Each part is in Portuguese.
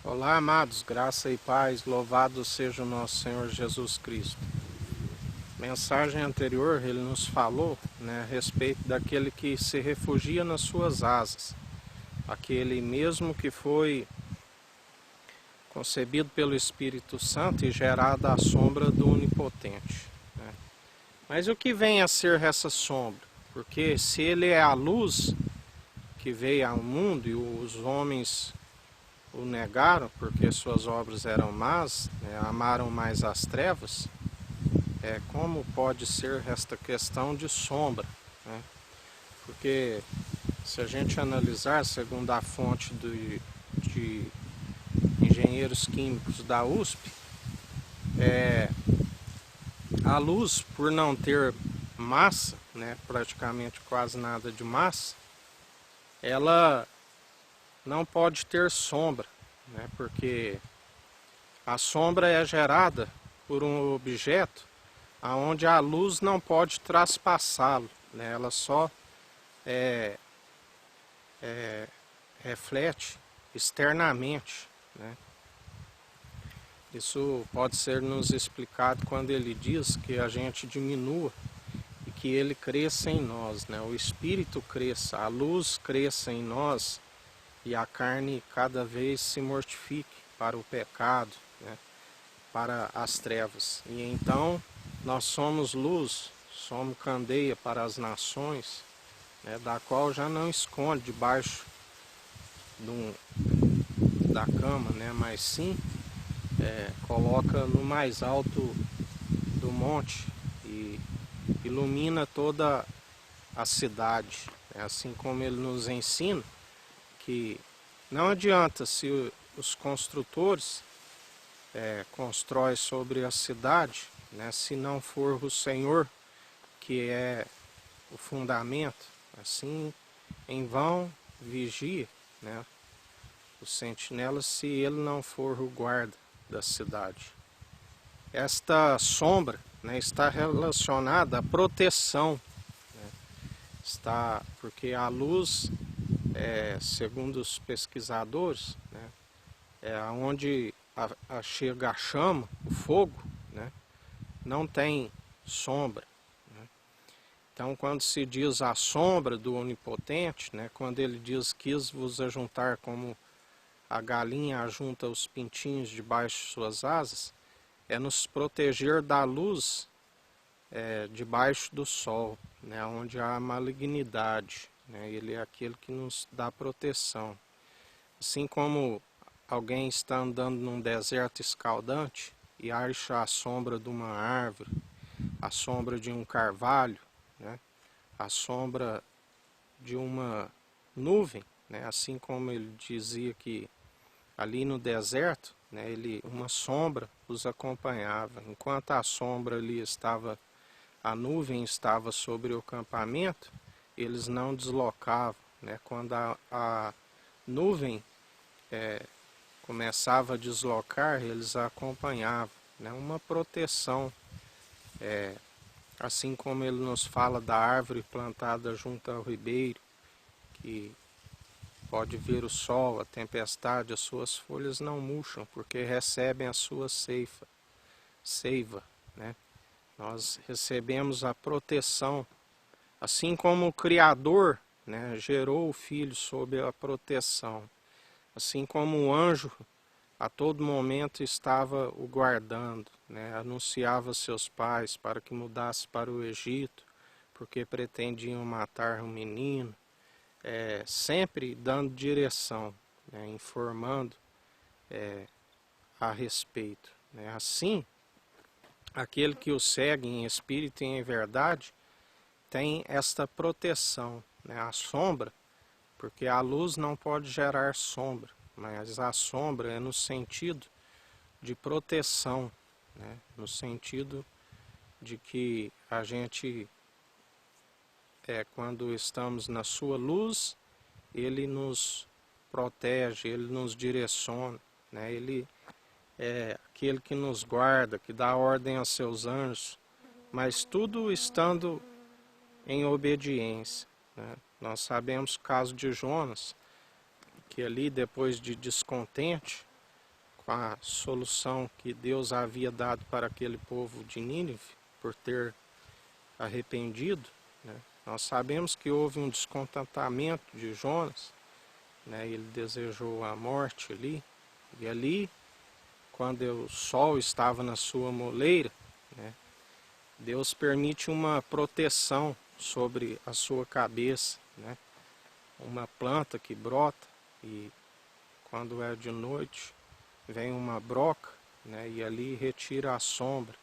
Olá, amados, graça e paz, louvado seja o nosso Senhor Jesus Cristo. Mensagem anterior, ele nos falou, a respeito daquele que se refugia nas suas asas, aquele mesmo que foi concebido pelo Espírito Santo e gerado à sombra do Onipotente. Mas o que vem a ser essa sombra? Porque se ele é a luz que veio ao mundo e os homens o negaram porque suas obras eram más, amaram mais as trevas, como pode ser esta questão de sombra? Porque se a gente analisar segundo a fonte de engenheiros químicos da USP, a luz, por não ter massa, praticamente quase nada de massa, ela não pode ter sombra, porque a sombra é gerada por um objeto aonde a luz não pode traspassá-lo, ela só reflete externamente. Isso pode ser nos explicado quando ele diz que a gente diminua e que ele cresça em nós, o Espírito cresça, a luz cresça em nós e a carne cada vez se mortifique para o pecado, para as trevas. E então nós somos luz, somos candeia para as nações, da qual já não esconde debaixo da cama, mas sim coloca no mais alto do monte e ilumina toda a cidade, assim como ele nos ensina que não adianta se os construtores constroem sobre a cidade, se não for o Senhor que é o fundamento, assim em vão vigia, o sentinela se ele não for o guarda da cidade. Esta sombra está relacionada à proteção, porque a luz, segundo os pesquisadores, onde chega a chama, o fogo, não tem sombra. Então, quando se diz a sombra do Onipotente, quando ele diz: quis vos ajuntar como a galinha ajunta os pintinhos debaixo de suas asas, é nos proteger da luz debaixo do sol, onde há malignidade. Ele é aquele que nos dá proteção. Assim como alguém está andando num deserto escaldante e acha a sombra de uma árvore, a sombra de um carvalho, a sombra de uma nuvem, assim como ele dizia que ali no deserto, uma sombra os acompanhava. Enquanto a sombra ali estava, a nuvem estava sobre o acampamento, eles não deslocavam. Quando a nuvem começava a deslocar, eles a acompanhavam. Uma proteção, assim como ele nos fala da árvore plantada junto ao ribeiro, que pode ver o sol, a tempestade, as suas folhas não murcham, porque recebem a sua seiva. Nós recebemos a proteção, assim como o Criador gerou o Filho sob a proteção, assim como o anjo a todo momento estava o guardando, anunciava a seus pais para que mudasse para o Egito, porque pretendiam matar o menino, sempre dando direção, informando a respeito. Assim, aquele que o segue em espírito e em verdade tem esta proteção, a sombra, porque a luz não pode gerar sombra, mas a sombra é no sentido de proteção, no sentido de que a gente, quando estamos na sua luz, ele nos protege, ele nos direciona, ele é aquele que nos guarda, que dá ordem aos seus anjos, mas tudo estando em obediência. Nós sabemos o caso de Jonas, que ali depois de descontente, com a solução que Deus havia dado para aquele povo de Nínive, por ter arrependido, né? Nós sabemos que houve um descontentamento de Jonas, né? Ele desejou a morte ali, e ali, quando o sol estava na sua moleira, né? Deus permite uma proteção sobre a sua cabeça, né? Uma planta que brota, e quando é de noite vem uma broca, né? E ali retira a sombra.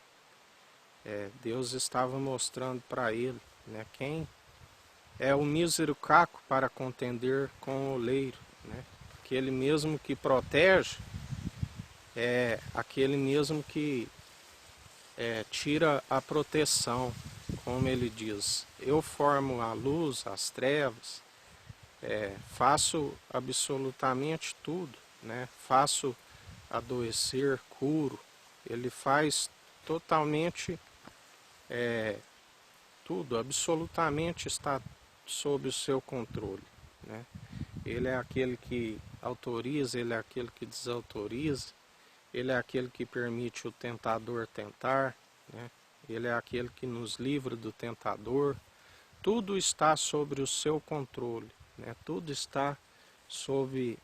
Deus estava mostrando para ele, né? Quem é o mísero caco para contender com o oleiro, né? Aquele mesmo que protege é aquele mesmo que tira a proteção, como ele diz. Eu formo a luz, as trevas, faço absolutamente tudo, né? Faço adoecer, curo. Ele faz totalmente tudo, absolutamente está sob o seu controle, né? Ele é aquele que autoriza, ele é aquele que desautoriza, ele é aquele que permite o tentador tentar, né? Ele é aquele que nos livra do tentador. Tudo está sobre o seu controle, né? Tudo está sob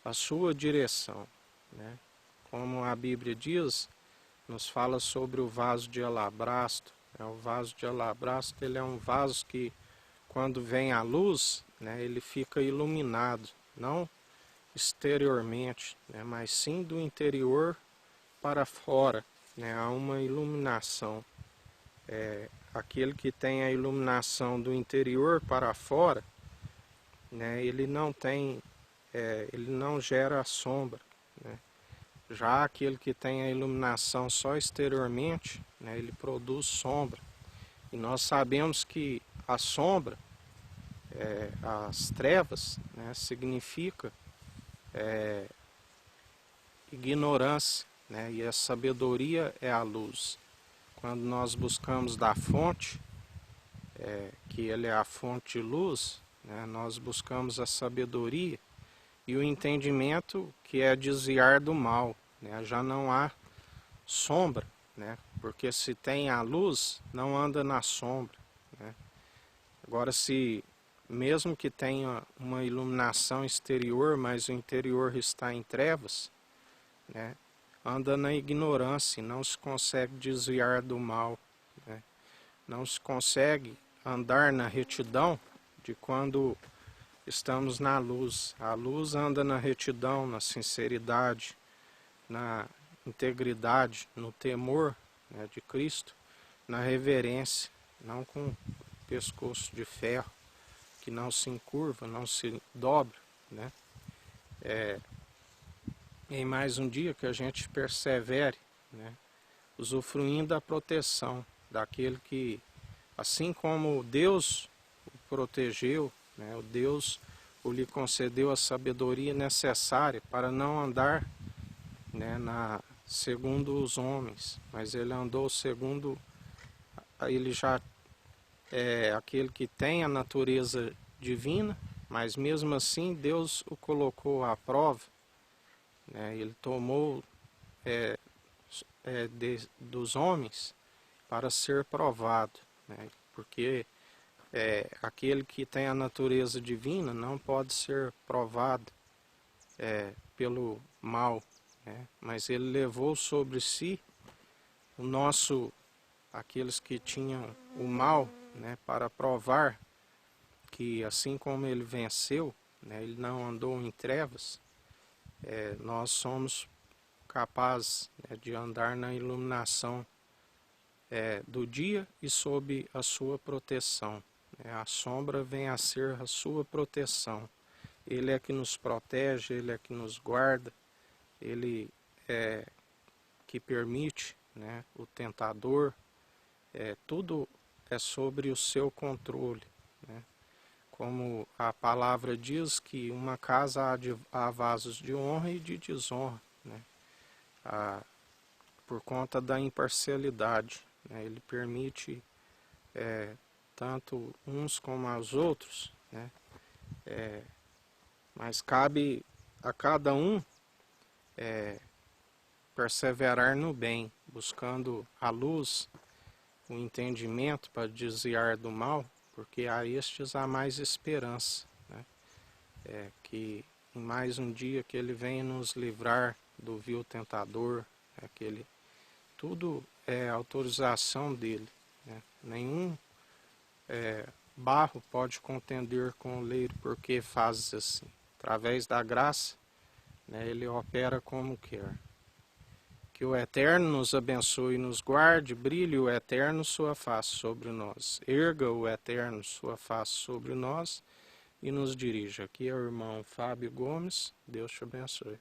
a sua direção, né? Como a Bíblia diz, nos fala sobre o vaso de alabastro. O vaso de alabastro, ele é um vaso que, quando vem a luz, né, ele fica iluminado, não exteriormente, né, mas sim do interior para fora, né, há uma iluminação. Aquele que tem a iluminação do interior para fora, né, ele não gera sombra, né. Já aquele que tem a iluminação só exteriormente, né, ele produz sombra. E nós sabemos que a sombra, as trevas, né, significa ignorância, né, e a sabedoria é a luz. Quando nós buscamos da fonte, que ele é a fonte de luz, né, nós buscamos a sabedoria e o entendimento, que é desviar do mal, né? Já não há sombra, né? Porque se tem a luz, não anda na sombra, né? Agora, se mesmo que tenha uma iluminação exterior, mas o interior está em trevas, né, anda na ignorância, não se consegue desviar do mal, né? Não se consegue andar na retidão de quando estamos na luz. A luz anda na retidão, na sinceridade, na integridade, no temor, né, de Cristo, na reverência, não com pescoço de ferro, que não se encurva, não se dobra, né? Em mais um dia que a gente persevere, né, usufruindo da proteção daquele que, assim como Deus o protegeu, né, o Deus lhe concedeu a sabedoria necessária para não andar, né, segundo os homens, mas ele andou segundo, ele já é aquele que tem a natureza divina, mas mesmo assim Deus o colocou à prova, né? Ele tomou dos homens para ser provado, né? Porque aquele que tem a natureza divina não pode ser provado pelo mal, né? Mas ele levou sobre si aqueles que tinham o mal, né, para provar que, assim como ele venceu, né, ele não andou em trevas, nós somos capazes, né, de andar na iluminação do dia e sob a sua proteção, né? A sombra vem a ser a sua proteção. Ele é que nos protege, ele é que nos guarda, ele é que permite, né, o tentador, tudo é sobre o seu controle, né? Como a palavra diz que uma casa há vasos de honra e de desonra, né? Por conta da imparcialidade, né? Ele permite tanto uns como aos outros, né? Mas cabe a cada um perseverar no bem, buscando a luz, o entendimento para desviar do mal, porque a estes há mais esperança, né? Que em mais um dia que ele venha nos livrar do vil tentador, tudo é autorização dele, né? Nenhum barro pode contender com o leiro, porque fazes assim. Através da graça, né, ele opera como quer. Que o Eterno nos abençoe e nos guarde, brilhe o Eterno sua face sobre nós, erga o Eterno sua face sobre nós e nos dirija. Aqui é o irmão Fábio Gomes, Deus te abençoe.